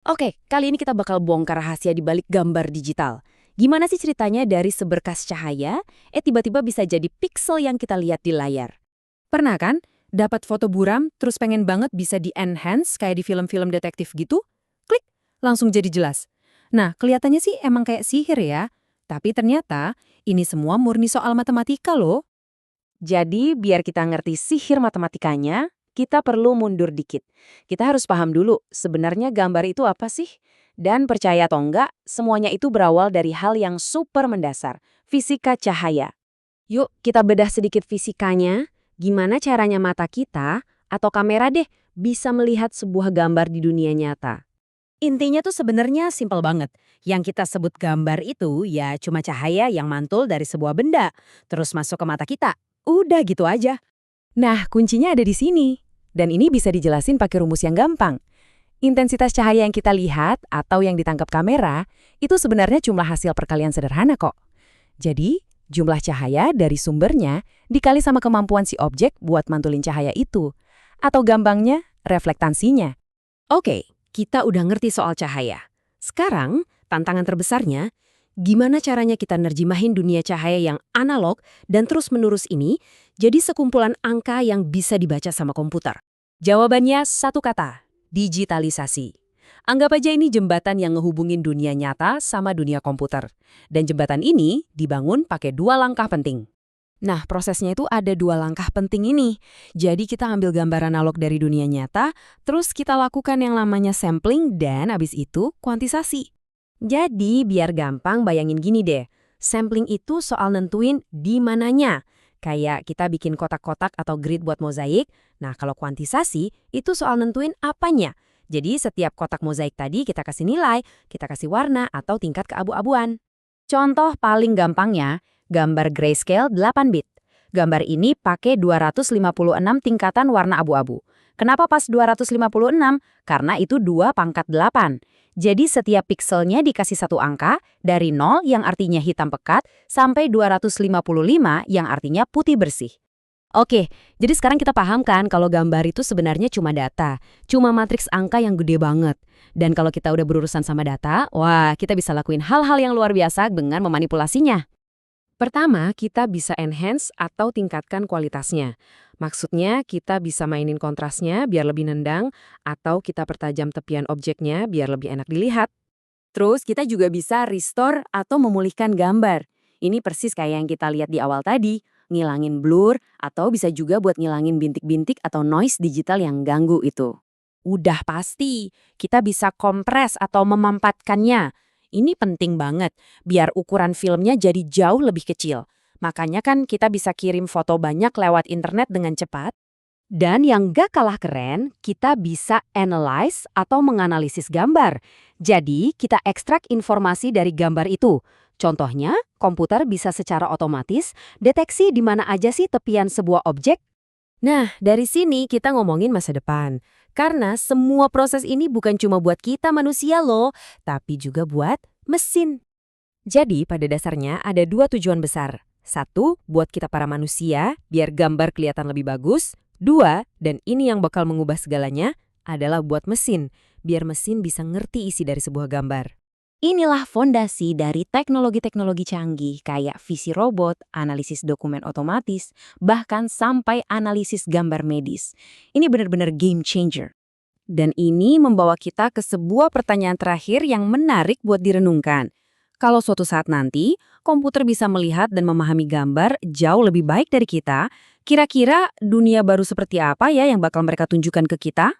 Oke, kali ini kita bakal bongkar rahasia di balik gambar digital. Gimana sih ceritanya dari seberkas cahaya, tiba-tiba bisa jadi piksel yang kita lihat di layar? Pernah kan? Dapat foto buram, terus pengen banget bisa di-enhance kayak di film-film detektif gitu? Klik, langsung jadi jelas. Nah, kelihatannya sih emang kayak sihir ya. Tapi ternyata, ini semua murni soal matematika loh. Jadi, biar kita ngerti sihir matematikanya, kita perlu mundur dikit. Kita harus paham dulu, sebenarnya gambar itu apa sih? Dan percaya atau enggak, semuanya itu berawal dari hal yang super mendasar, fisika cahaya. Yuk, kita bedah sedikit fisikanya. Gimana caranya mata kita, atau kamera deh, bisa melihat sebuah gambar di dunia nyata. Intinya tuh sebenarnya simpel banget. Yang kita sebut gambar itu ya cuma cahaya yang mantul dari sebuah benda, terus masuk ke mata kita. Udah gitu aja. Nah, kuncinya ada di sini. Dan ini bisa dijelasin pakai rumus yang gampang. Intensitas cahaya yang kita lihat atau yang ditangkap kamera itu sebenarnya jumlah hasil perkalian sederhana kok. Jadi, jumlah cahaya dari sumbernya dikali sama kemampuan si objek buat mantulin cahaya itu. Atau gampangnya, reflektansinya. Oke, kita udah ngerti soal cahaya. Sekarang, tantangan terbesarnya, gimana caranya kita nerjemahin dunia cahaya yang analog dan terus-menerus ini jadi sekumpulan angka yang bisa dibaca sama komputer? Jawabannya satu kata, digitalisasi. Anggap aja ini jembatan yang ngehubungin dunia nyata sama dunia komputer. Dan jembatan ini dibangun pakai dua langkah penting. Nah, prosesnya itu ada dua langkah penting ini. Jadi kita ambil gambar analog dari dunia nyata, terus kita lakukan yang namanya sampling dan abis itu kuantisasi. Jadi biar gampang bayangin gini deh, sampling itu soal nentuin di mananya. Kayak kita bikin kotak-kotak atau grid buat mozaik. Nah, kalau kuantisasi itu soal nentuin apanya. Jadi setiap kotak mozaik tadi kita kasih nilai, kita kasih warna atau tingkat keabu-abuan. Contoh paling gampangnya, gambar grayscale 8 bit. Gambar ini pakai 256 tingkatan warna abu-abu. Kenapa pas 256? Karena itu 2 pangkat 8. Jadi setiap pikselnya dikasih satu angka, dari 0 yang artinya hitam pekat, sampai 255 yang artinya putih bersih. Oke, jadi sekarang kita paham kan kalau gambar itu sebenarnya cuma data, cuma matriks angka yang gede banget. Dan kalau kita udah berurusan sama data, wah kita bisa lakuin hal-hal yang luar biasa dengan memanipulasinya. Pertama, kita bisa enhance atau tingkatkan kualitasnya. Maksudnya, kita bisa mainin kontrasnya biar lebih nendang, atau kita pertajam tepian objeknya biar lebih enak dilihat. Terus, kita juga bisa restore atau memulihkan gambar. Ini persis kayak yang kita lihat di awal tadi, ngilangin blur, atau bisa juga buat ngilangin bintik-bintik atau noise digital yang ganggu itu. Udah pasti, kita bisa kompres atau memampatkannya. Ini penting banget, biar ukuran filmnya jadi jauh lebih kecil. Makanya kan kita bisa kirim foto banyak lewat internet dengan cepat. Dan yang gak kalah keren, kita bisa analyze atau menganalisis gambar. Jadi, kita ekstrak informasi dari gambar itu. Contohnya, komputer bisa secara otomatis deteksi di mana aja sih tepian sebuah objek. Nah, dari sini kita ngomongin masa depan. Karena semua proses ini bukan cuma buat kita manusia loh, tapi juga buat mesin. Jadi, pada dasarnya ada dua tujuan besar. Satu, buat kita para manusia, biar gambar kelihatan lebih bagus. Dua, dan ini yang bakal mengubah segalanya, adalah buat mesin, biar mesin bisa ngerti isi dari sebuah gambar. Inilah fondasi dari teknologi-teknologi canggih kayak visi robot, analisis dokumen otomatis, bahkan sampai analisis gambar medis. Ini benar-benar game changer. Dan ini membawa kita ke sebuah pertanyaan terakhir yang menarik buat direnungkan. Kalau suatu saat nanti, komputer bisa melihat dan memahami gambar jauh lebih baik dari kita, kira-kira dunia baru seperti apa ya yang bakal mereka tunjukkan ke kita?